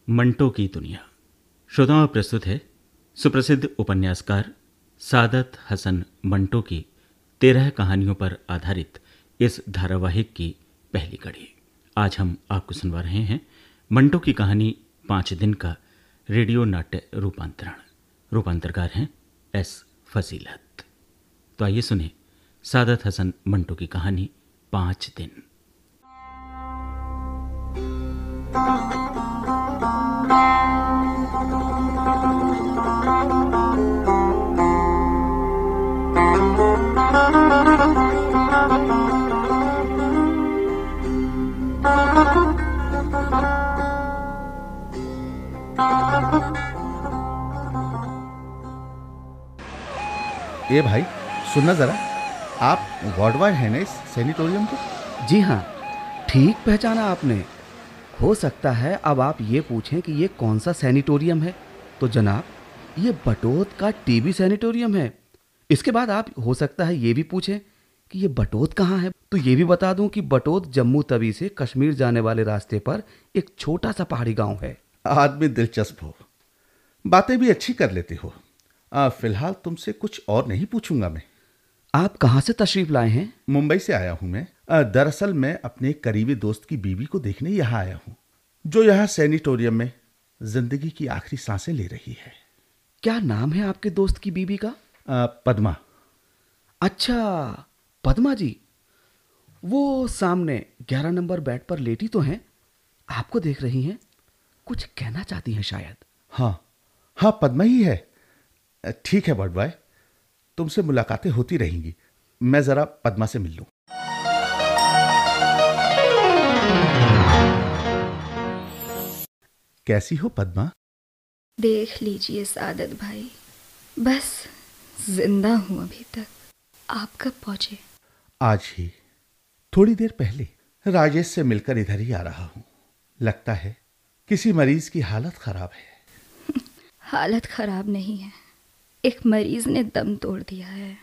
मंटो की दुनिया। श्रोताओं, प्रस्तुत है सुप्रसिद्ध उपन्यासकार सादत हसन मंटो की 13 कहानियों पर आधारित इस धारावाहिक की पहली कड़ी। आज हम आपको सुनवा रहे हैं मंटो की कहानी 5 दिन का रेडियो नाट्य रूपांतरण। रूपांतरकार हैं एस फजीलत। तो आइए सुने सादत हसन मंटो की कहानी 5 दिन। ए भाई, सुनना जरा, आप वार्ड बॉय हैं ना इस सैनिटोरियम के? जी हाँ, ठीक पहचाना आपने। हो सकता है अब आप ये पूछें कि ये कौन सा सैनिटोरियम है, तो जनाब ये बटोत का टीबी सैनिटोरियम है। इसके बाद आप हो सकता है ये भी पूछें कि ये बटोत कहाँ है, तो ये भी बता दूं कि बटोत जम्मू तवी से कश्मीर जाने वाले रास्ते पर एक छोटा सा पहाड़ी गांव है। आदमी दिलचस्प हो, बातें भी अच्छी कर लेते हो। फिलहाल तुमसे कुछ और नहीं पूछूंगा मैं। आप कहाँ से तशरीफ लाए हैं? मुंबई से आया हूं मैं। दरअसल मैं अपने करीबी दोस्त की बीवी को देखने यहाँ आया हूँ, जो यहाँ सैनिटोरियम में जिंदगी की आखिरी सांसें ले रही है। क्या नाम है आपके दोस्त की बीवी का? पद्मा। अच्छा, पद्मा जी। वो सामने 11 नंबर बेड पर लेटी तो हैं, आपको देख रही हैं, कुछ कहना चाहती हैं शायद। हाँ, पद्मा ही है। ठीक है बॉड बॉय, तुमसे मुलाकातें होती रहेंगी। मैं जरा पद्मा से मिल लूं। कैसी हो पद्मा? देख लीजिए सादत भाई, बस जिंदा हूं अभी तक। आप कब पहुंचे? आज ही, थोड़ी देर पहले। राजेश से मिलकर इधर ही आ रहा हूं। लगता है किसी मरीज की हालत खराब है। हालत खराब नहीं है, एक मरीज ने दम तोड़ दिया है।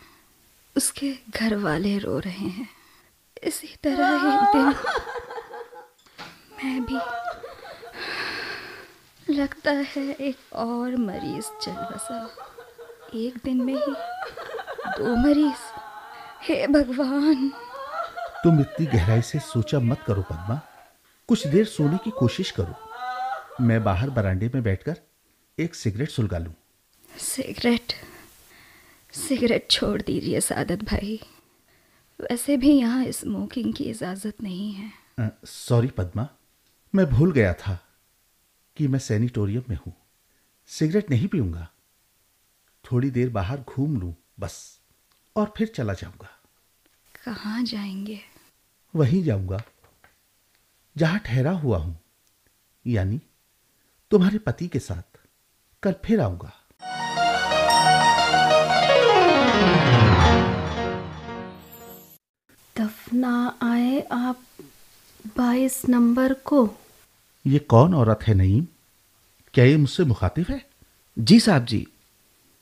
उसके घर वाले रो रहे हैं। इसी तरह एक दिन मैं भी, लगता है एक और मरीज चल बसा। एक दिन में ही 2 मरीज। हे भगवान! तुम इतनी गहराई से सोचा मत करो पद्मा, कुछ देर सोने की कोशिश करो। मैं बाहर बरामदे में बैठकर एक सिगरेट सुलगा लूं। सिगरेट छोड़ दीजिए सादत भाई। वैसे भी यहाँ स्मोकिंग की इजाजत नहीं है। सॉरी पद्मा, मैं भूल गया था कि मैं सैनिटोरियम में हूं। सिगरेट नहीं पीऊंगा। थोड़ी देर बाहर घूम लूं बस, और फिर चला जाऊंगा। कहाँ जाएंगे? वहीं जाऊंगा जहां ठहरा हुआ हूं, यानी तुम्हारे पति के साथ। कल फिर आऊंगा। दफना आए आप 22 नंबर को। ये कौन औरत है नईम? क्या ये मुझसे मुखातिब है? जी साहब जी,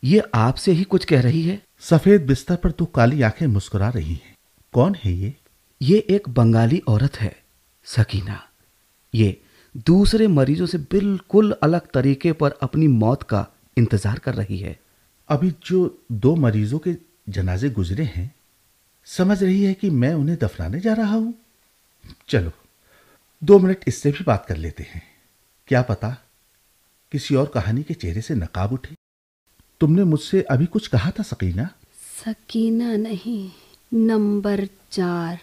ये आपसे ही कुछ कह रही है। सफेद बिस्तर पर तो काली आंखें मुस्कुरा रही हैं। कौन है ये? ये एक बंगाली औरत है, सकीना। ये दूसरे मरीजों से बिल्कुल अलग तरीके पर अपनी मौत का इंतजार कर रही है। अभी जो 2 मरीजों के जनाजे गुजरे हैं, समझ रही है कि मैं उन्हें दफनाने जा रहा हूं। चलो 2 मिनट इससे भी बात कर लेते हैं। क्या पता किसी और कहानी के चेहरे से नकाब उठे। तुमने मुझसे अभी कुछ कहा था सकीना? सकीना नहीं, नंबर 4।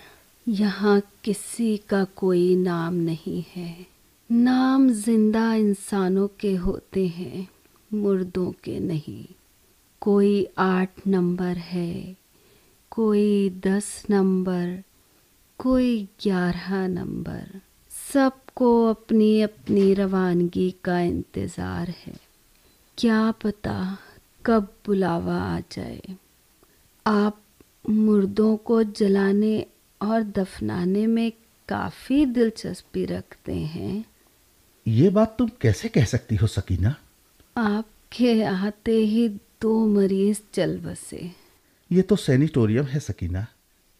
यहाँ किसी का कोई नाम नहीं है। नाम जिंदा इंसानों के होते हैं, मुर्दों के नहीं। कोई 8 नंबर है, कोई 10 नंबर, कोई 11 नंबर। सबको अपनी अपनी रवानगी का इंतज़ार है। क्या पता कब बुलावा आ जाए। आप मुर्दों को जलाने और दफनाने में काफ़ी दिलचस्पी रखते हैं। ये बात तुम कैसे कह सकती हो सकीना? आपके आते ही 2 मरीज चल बसे। ये तो सैनिटोरियम है सकीना।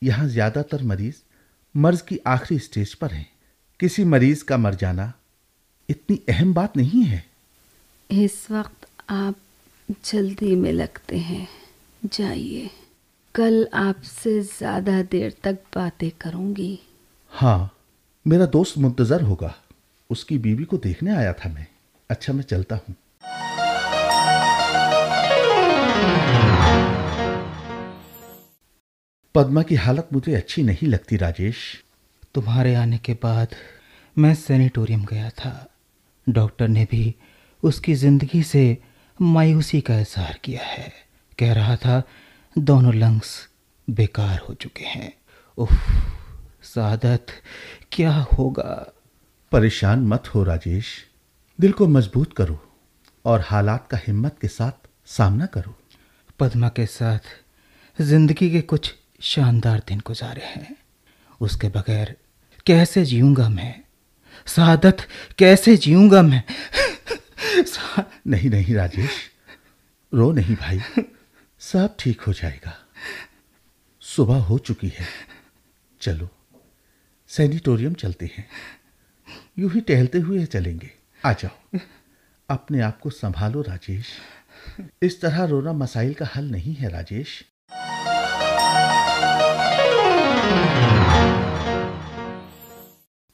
यहाँ ज्यादातर मरीज मर्ज की आखिरी स्टेज पर हैं। किसी मरीज का मर जाना इतनी अहम बात नहीं है। इस वक्त आप जल्दी में लगते हैं, जाइए। कल आपसे ज़्यादा देर तक बातें करूंगी। हाँ, मेरा दोस्त मुंतजर होगा। उसकी बीवी को देखने आया था मैं। अच्छा, मैं चलता हूँ। पद्मा की हालत मुझे अच्छी नहीं लगती राजेश। तुम्हारे आने के बाद मैं सैनिटोरियम गया था। डॉक्टर ने भी उसकी ज़िंदगी से मायूसी का इजहार किया है। कह रहा था दोनों लंग्स बेकार हो चुके हैं। उफ, सादत, क्या होगा? परेशान मत हो राजेश, दिल को मजबूत करो और हालात का हिम्मत के साथ सामना करो। पद्मा के साथ ज़िंदगी के कुछ शानदार दिन गुजारे हैं। उसके बगैर कैसे जीऊंगा मैं? सादत, कैसे जीऊंगा मैं? नहीं नहीं राजेश, रो नहीं भाई, सब ठीक हो जाएगा। सुबह हो चुकी है, चलो सैनिटोरियम चलते हैं। यूं ही टहलते हुए चलेंगे। आ जाओ, अपने आप को संभालो राजेश। इस तरह रोना मसाइल का हल नहीं है राजेश।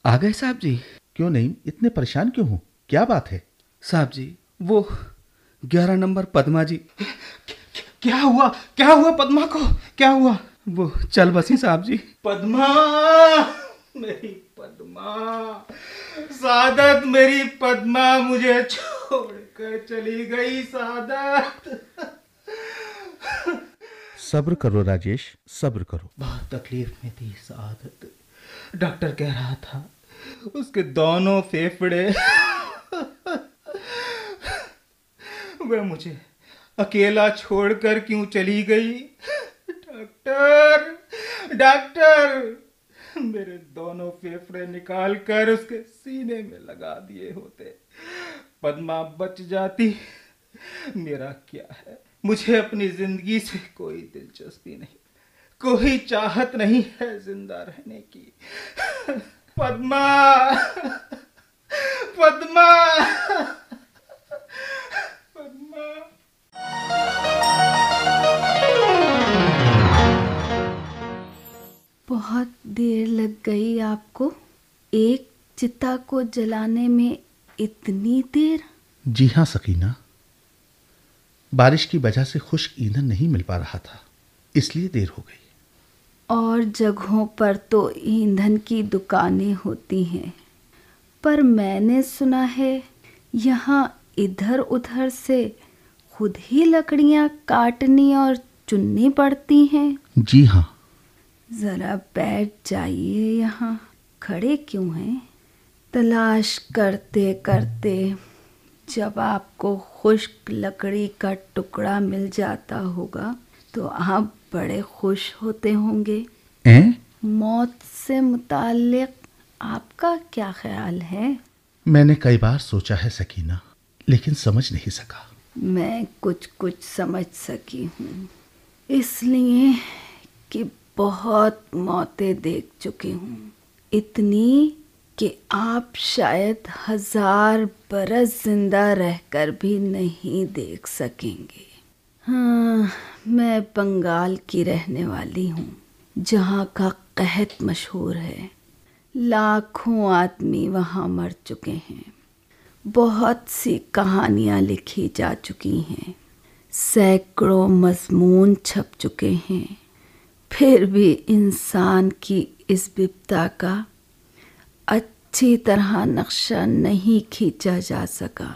आ गए साहब जी? क्यों नहीं, इतने परेशान क्यों हो? क्या बात है? साहब जी, वो 11 नंबर पद्मा जी। क्या हुआ? क्या हुआ पद्मा को? क्या हुआ? वो चल बसी साहब जी। पद्मा, मेरी पद्मा, सादत, मेरी पद्मा मुझे छोड़कर चली गई। सादत, सब्र करो राजेश, सब्र करो। बहुत तकलीफ में थी सादत। डॉक्टर कह रहा था उसके दोनों फेफड़े वह मुझे अकेला छोड़कर क्यों चली गई? डॉक्टर, डॉक्टर, मेरे दोनों फेफड़े निकाल कर उसके सीने में लगा दिए होते, पद्मा बच जाती। मेरा क्या है, मुझे अपनी जिंदगी से कोई दिलचस्पी नहीं, कोई चाहत नहीं है जिंदा रहने की। पद्मा, पद्मा, पद्मा। बहुत देर लग गई आपको एक चिता को जलाने में? इतनी देर? जी हाँ सकीना, बारिश की वजह से खुश्क ईंधन नहीं मिल पा रहा था, इसलिए देर हो गई। और जगहों पर तो ईंधन की दुकानें होती हैं, पर मैंने सुना है यहाँ इधर उधर से खुद ही लकड़ियाँ काटनी और चुननी पड़ती हैं। जी हाँ। ज़रा बैठ जाइए, यहाँ खड़े क्यों हैं? तलाश करते करते जब आपको खुश्क लकड़ी का टुकड़ा मिल जाता होगा तो आप बड़े खुश होते होंगे। मौत से मुताल्लिक आपका क्या ख्याल है? मैंने कई बार सोचा है सकीना, लेकिन समझ नहीं सका। मैं कुछ कुछ समझ सकी हूँ, इसलिए कि बहुत मौतें देख चुकी हूँ। इतनी कि आप शायद 1000 बरस जिंदा रहकर भी नहीं देख सकेंगे। हाँ, मैं बंगाल की रहने वाली हूँ, जहाँ का कहत मशहूर है। लाखों आदमी वहाँ मर चुके हैं, बहुत सी कहानियाँ लिखी जा चुकी हैं, सैकड़ों मज़मून छप चुके हैं, फिर भी इंसान की इस विपदा का अच्छी तरह नक्शा नहीं खींचा जा सका।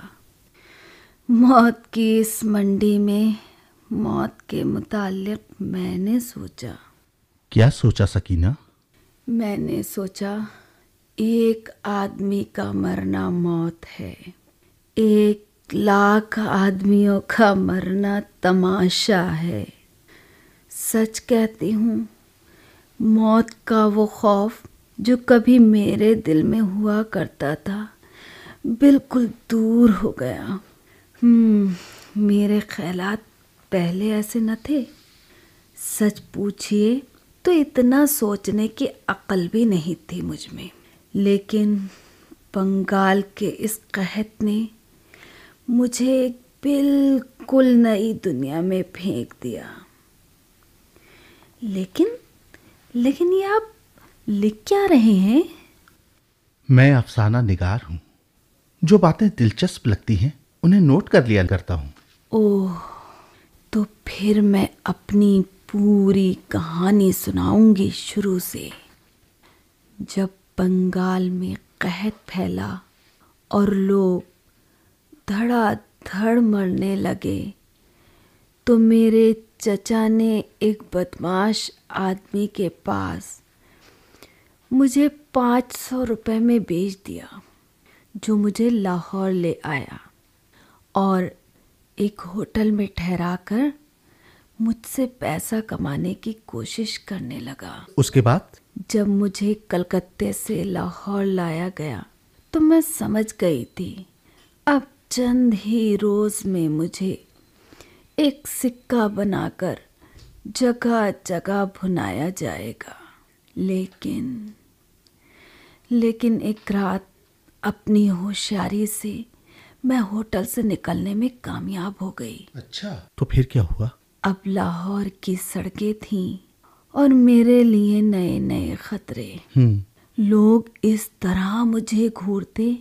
मौत की इस मंडी में मौत के मुताल्लिक मैंने सोचा। क्या सोचा सकीना? मैंने सोचा एक आदमी का मरना मौत है, 1,00,000 आदमियों का मरना तमाशा है। सच कहती हूँ, मौत का वो खौफ जो कभी मेरे दिल में हुआ करता था बिल्कुल दूर हो गया। मेरे ख्यालात पहले ऐसे न थे। सच पूछिए तो इतना सोचने की अक्ल भी नहीं थी मुझ में, लेकिन बंगाल के इस कहत ने मुझे एक बिल्कुल नई दुनिया में फेंक दिया। लेकिन ये आप लिख क्या रहे हैं? मैं अफसाना निगार हूं। जो बातें दिलचस्प लगती हैं उन्हें नोट कर लिया करता हूं। ओह, तो फिर मैं अपनी पूरी कहानी सुनाऊंगी शुरू से। जब बंगाल में कहत फैला और लोग धड़ाधड़ मरने लगे तो मेरे चचा ने एक बदमाश आदमी के पास मुझे 500 रुपए में बेच दिया, जो मुझे लाहौर ले आया और एक होटल में ठहराकर मुझसे पैसा कमाने की कोशिश करने लगा। उसके बाद जब मुझे कलकत्ते से लाहौर लाया गया तो मैं समझ गई थी अब चंद ही रोज में मुझे एक सिक्का बनाकर जगह जगह भुनाया जाएगा। लेकिन एक रात अपनी होशियारी से मैं होटल से निकलने में कामयाब हो गई। अच्छा, तो फिर क्या हुआ? अब लाहौर की सड़कें थीं और मेरे लिए नए नए खतरे। लोग इस तरह मुझे घूरते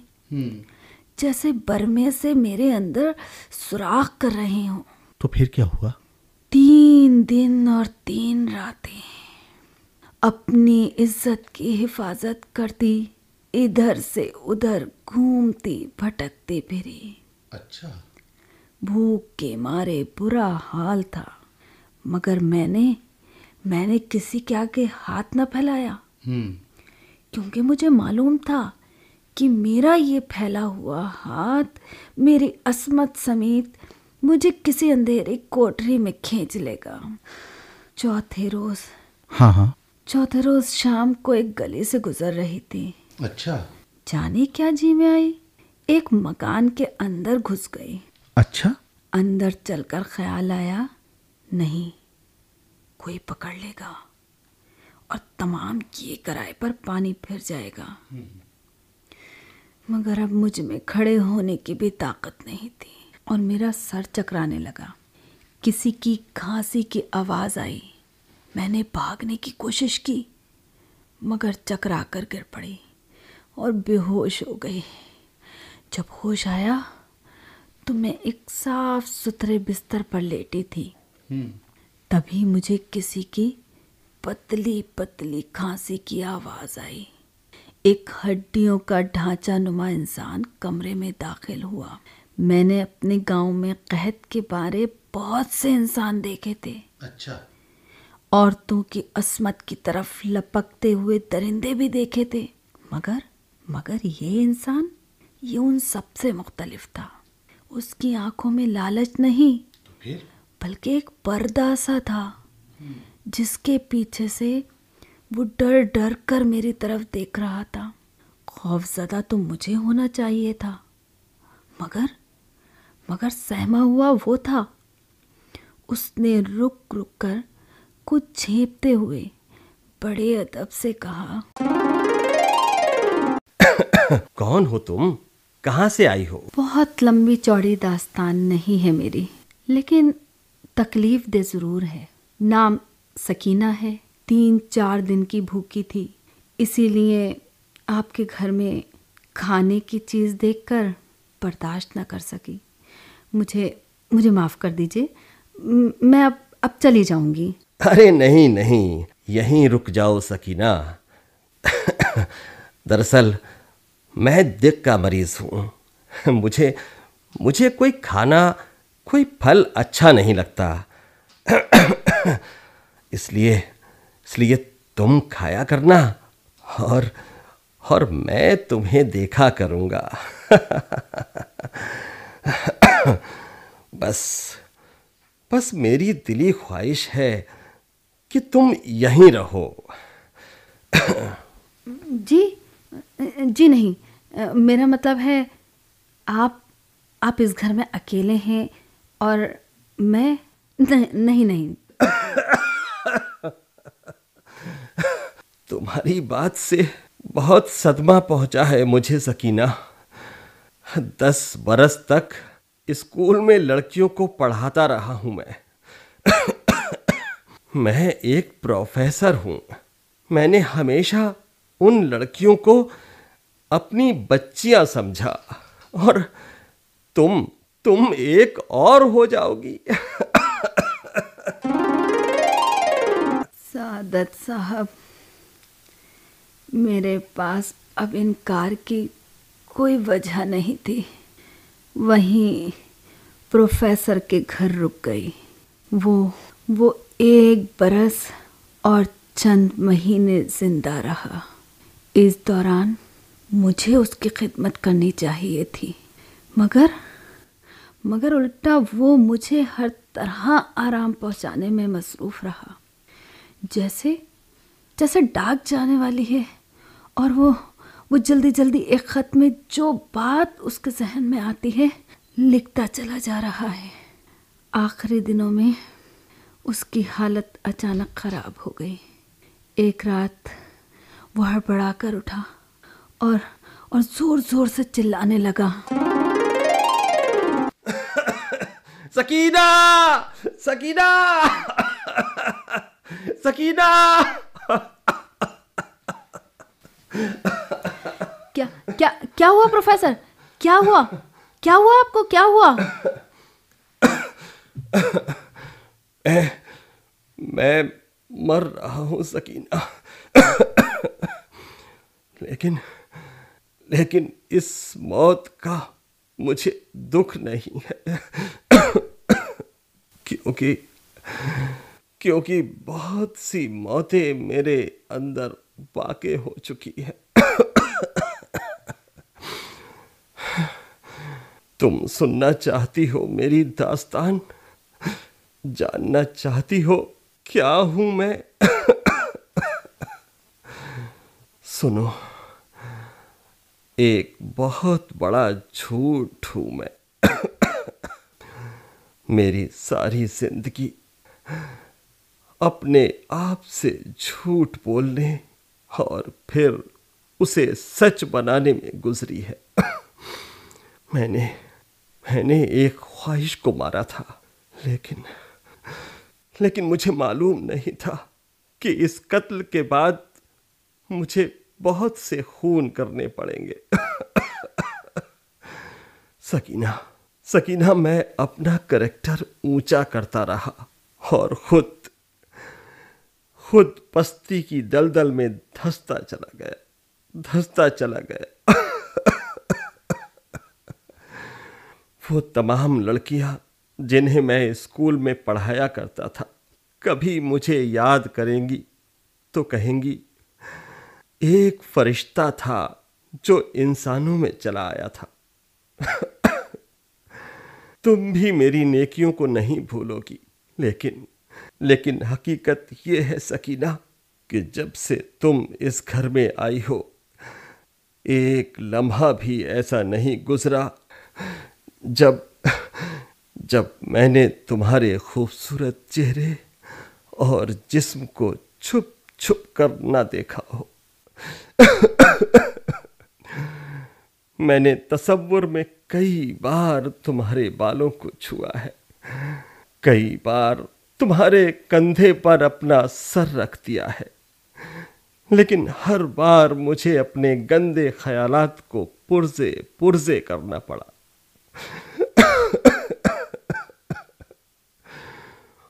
जैसे बरमे से मेरे अंदर सुराख कर रहे हों। तो फिर क्या हुआ? 3 दिन और 3 रातें अपनी इज्जत की हिफाजत करती, इधर से उधर घूमती भटकती फिरी। अच्छा। भूख के मारे बुरा हाल था, मगर मैंने किसी के आगे हाथ न फैलाया, क्योंकि मुझे मालूम था कि मेरा ये फैला हुआ हाथ मेरी अस्मत समेत मुझे किसी अंधेरी कोठरी में खींच लेगा। चौथे रोज शाम को एक गली से गुजर रही थी। अच्छा। जाने क्या जी में आई, एक मकान के अंदर घुस गई। अच्छा। अंदर चलकर ख्याल आया, नहीं, कोई पकड़ लेगा और तमाम किए कराए पर पानी फिर जाएगा। मगर अब मुझ में खड़े होने की भी ताकत नहीं थी और मेरा सर चकराने लगा। किसी की खांसी की आवाज़ आई। मैंने भागने की कोशिश की, मगर चकरा कर गिर पड़ी और बेहोश हो गई। जब होश आया तो मैं एक साफ सुथरे बिस्तर पर लेटी थी। तभी मुझे किसी की पतली पतली खांसी की आवाज़ आई। एक हड्डियों का ढांचा नुमा इंसान कमरे में दाखिल हुआ। मैंने अपने गांव में कहत के बारे बहुत से इंसान देखे थे। अच्छा। औरतों की अस्मत की तरफ लपकते हुए दरिंदे भी देखे थे, मगर ये इंसान, ये उन सबसे मुख्तलिफ था। उसकी आंखों में लालच नहीं, बल्कि एक पर्दा सा था जिसके पीछे से वो डर डर कर मेरी तरफ देख रहा था। खौफज़दा तो मुझे होना चाहिए था, मगर सहमा हुआ वो था। उसने रुक रुक कर कुछ झेपते हुए बड़े अदब से कहा, कौन हो तुम? कहाँ से आई हो? बहुत लंबी चौड़ी दास्तान नहीं है मेरी, लेकिन तकलीफ दे ज़रूर है। नाम सकीना है। 3-4 दिन की भूखी थी, इसीलिए आपके घर में खाने की चीज़ देखकर बर्दाश्त न कर सकी। मुझे माफ़ कर दीजिए, मैं अब चली जाऊंगी। अरे नहीं, यहीं रुक जाओ सकीना। दरअसल मैं दिक का मरीज हूँ। मुझे कोई खाना, कोई फल अच्छा नहीं लगता। इसलिए तुम खाया करना और मैं तुम्हें देखा करूँगा। बस मेरी दिली ख्वाहिश है कि तुम यहीं रहो। जी नहीं, मेरा मतलब है आप इस घर में अकेले हैं और मैं नहीं। तुम्हारी बात से बहुत सदमा पहुंचा है मुझे सकीना। 10 बरस तक स्कूल में लड़कियों को पढ़ाता रहा हूं मैं। मैं एक प्रोफेसर हूं। मैंने हमेशा उन लड़कियों को अपनी बच्चियां समझा, और तुम एक और हो जाओगी। सादत साहब, मेरे पास अब इनकार की कोई वजह नहीं थी। वहीं प्रोफेसर के घर रुक गई। वो 1 बरस और चंद महीने जिंदा रहा। इस दौरान मुझे उसकी खिदमत करनी चाहिए थी, मगर उल्टा वो मुझे हर तरह आराम पहुंचाने में मसरूफ रहा। जैसे डाक जाने वाली है और वो जल्दी जल्दी एक खत में जो बात उसके जहन में आती है लिखता चला जा रहा है। आखिरी दिनों में उसकी हालत अचानक खराब हो गई। एक रात वो हड़बड़ा कर उठा और जोर जोर से चिल्लाने लगा, सकीना, सकीना, सकीना। क्या हुआ प्रोफेसर? क्या हुआ आपको? क्या हुआ? मैं मर रहा हूं सकीना। लेकिन इस मौत का मुझे दुख नहीं है, क्योंकि बहुत सी मौतें मेरे अंदर वाक़े हो चुकी है। तुम सुनना चाहती हो मेरी दास्तान? जानना चाहती हो क्या हूं मैं? सुनो, एक बहुत बड़ा झूठ हूं मैं। मेरी सारी जिंदगी अपने आप से झूठ बोलने और फिर उसे सच बनाने में गुजरी है। मैंने एक ख्वाहिश को मारा था, लेकिन मुझे मालूम नहीं था कि इस कत्ल के बाद मुझे बहुत से खून करने पड़ेंगे। सकीना, मैं अपना करैक्टर ऊंचा करता रहा और खुद पस्ती की दलदल में धंसता चला गया। वो तमाम लड़कियां जिन्हें मैं स्कूल में पढ़ाया करता था, कभी मुझे याद करेंगी तो कहेंगी, एक फरिश्ता था जो इंसानों में चला आया था। तुम भी मेरी नेकियों को नहीं भूलोगी, लेकिन हकीकत ये है सकीना कि जब से तुम इस घर में आई हो, एक लम्हा भी ऐसा नहीं गुजरा जब मैंने तुम्हारे खूबसूरत चेहरे और जिस्म को छुप छुप कर ना देखा हो। मैंने तसव्वुर में कई बार तुम्हारे बालों को छुआ है, कई बार तुम्हारे कंधे पर अपना सर रख दिया है, लेकिन हर बार मुझे अपने गंदे ख्यालात को पुर्जे करना पड़ा।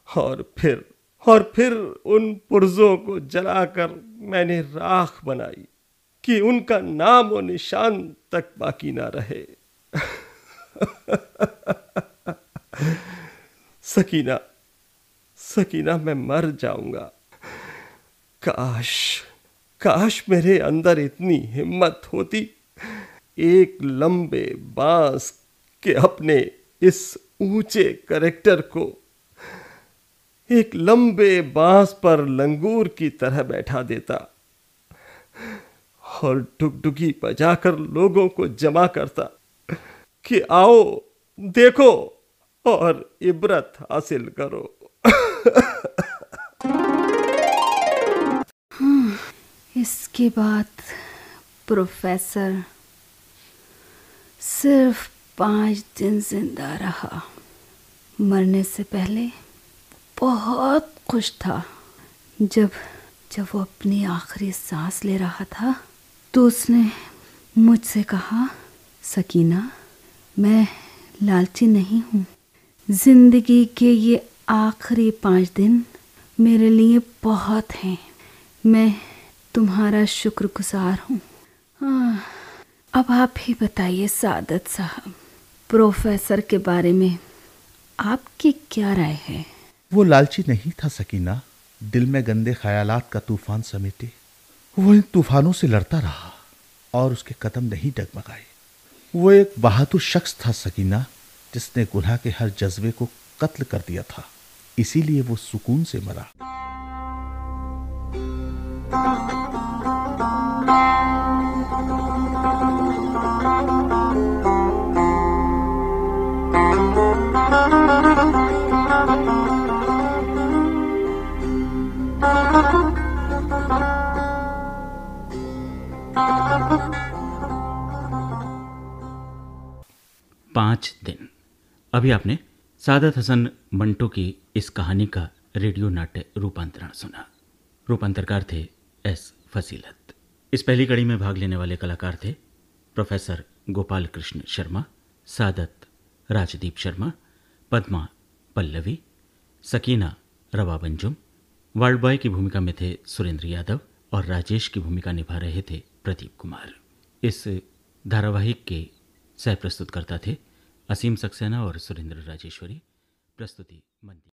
और फिर उन पुर्जों को जलाकर मैंने राख बनाई कि उनका नाम और निशान तक बाकी ना रहे। सकीना, मैं मर जाऊंगा। काश मेरे अंदर इतनी हिम्मत होती एक लंबे बांस के अपने इस ऊंचे करैक्टर को एक लंबे बांस पर लंगूर की तरह बैठा देता और डुगडुगी बजाकर लोगों को जमा करता कि आओ देखो और इबरत हासिल करो। इसके बाद प्रोफेसर सिर्फ 5 दिन जिंदा रहा। मरने से पहले बहुत खुश था। जब वो अपनी आखिरी सांस ले रहा था तो उसने मुझसे कहा, सकीना, मैं लालची नहीं हूँ। जिंदगी के ये आखिरी 5 दिन मेरे लिए बहुत हैं। मैं तुम्हारा शुक्रगुजार हूँ। अब आप ही बताइए सादत साहब, प्रोफेसर के बारे में आपकी क्या राय है? वो लालची नहीं था सकीना। दिल में गंदे ख्यालात का तूफान समेटे वो इन तूफानों से लड़ता रहा और उसके कदम नहीं डगमगाए। वो एक बहादुर शख्स था सकीना, जिसने गुनाह के हर जज्बे को कत्ल कर दिया था। इसीलिए वो सुकून से मरा। पाँच दिन। अभी आपने सादत हसन मंटो की इस कहानी का रेडियो नाट्य रूपांतरण सुना। रूपांतरकार थे एस फसीलत। इस पहली कड़ी में भाग लेने वाले कलाकार थे प्रोफेसर गोपाल कृष्ण शर्मा, सादत राजदीप शर्मा, पद्मा पल्लवी, सकीना रवा बंजुम। वार्ड बॉय की भूमिका में थे सुरेंद्र यादव और राजेश की भूमिका निभा रहे थे प्रदीप कुमार। इस धारावाहिक के सह प्रस्तुतकर्ता थे असीम सक्सेना और सुरेंद्र राजेश्वरी। प्रस्तुति मंदी।